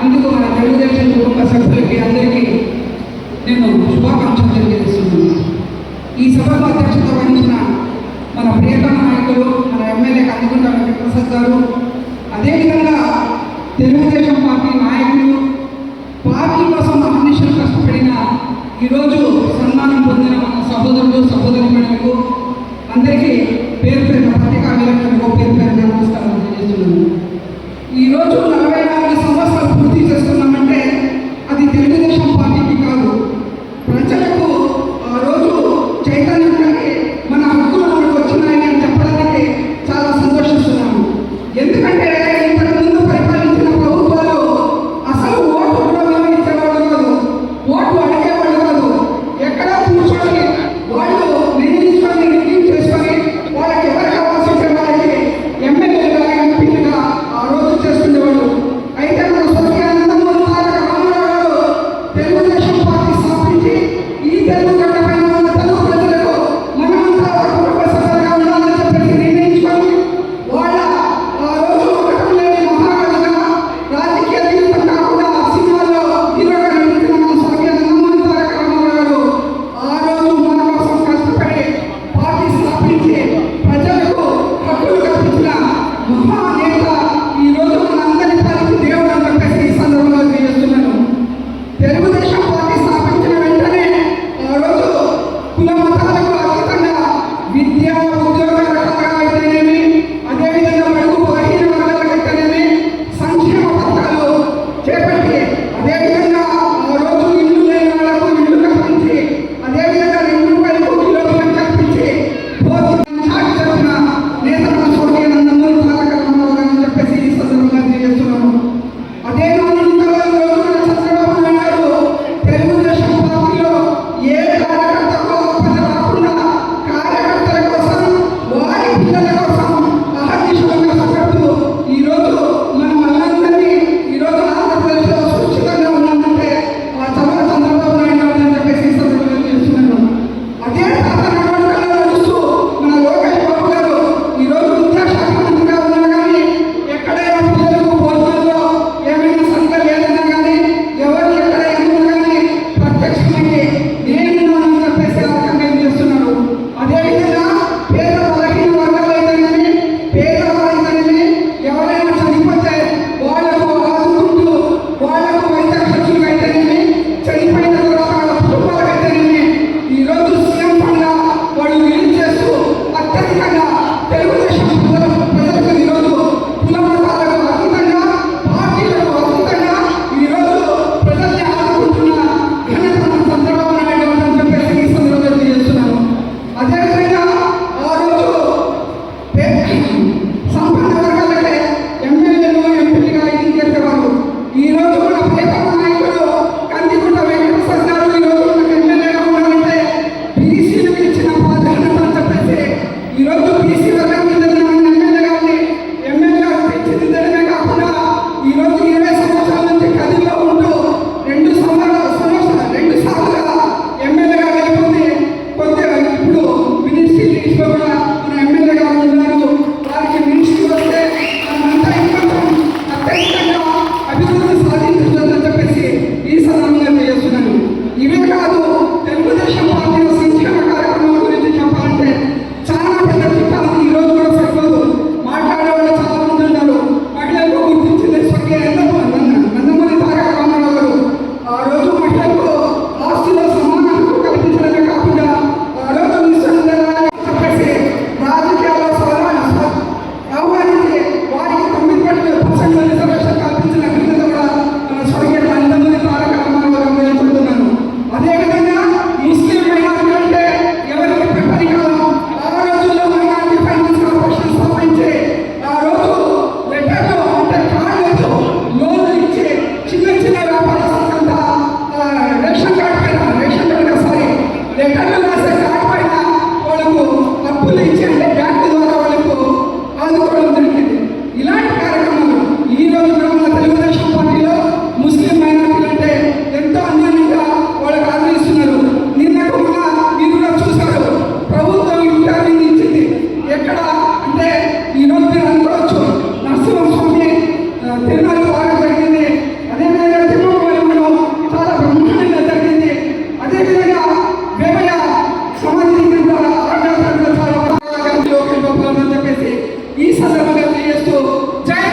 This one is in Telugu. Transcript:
అందుకు మన తెలుగుదేశం కుటుంబ సభ్యులకి అందరికీ నేను శుభాకాంక్షలు తెలియజేస్తున్నాను. ఈ సభకు అధ్యక్షత వహించిన మన ప్రియతమ నాయకులు మన ఎమ్మెల్యే కందుకుంట వెంకటప్రసాద్ గారు, అదేవిధంగా తెలుగుదేశం పార్టీ నాయకులు, పార్టీ కోసం అహర్నిశలు కష్టపడిన ఈరోజు సన్మానం పొందిన మన సహోదరులు సహోదరులకు అందరికీ పేరు పేరున పత్రికా విలేకరులకు పేరు పేరున నమస్కారం తెలియజేస్తున్నాను. ఈరోజు 44 సంవత్సరాలు పూర్తి చేస్తున్నామంటే అది తెలుగుదేశం పార్టీకి కాదు, ప్రజలకు ఆ రోజు చైతన్యం కలిగి మన హక్కులు మనకు వచ్చినాయని అని చెప్పడానికి చాలా సంతోషిస్తున్నాము. ఎందుకంటే ఇంతకు ముందు పరిపాలించిన ప్రభుత్వాలు ఆ ఈ సందర్భంగా తెలియజేస్తూ జై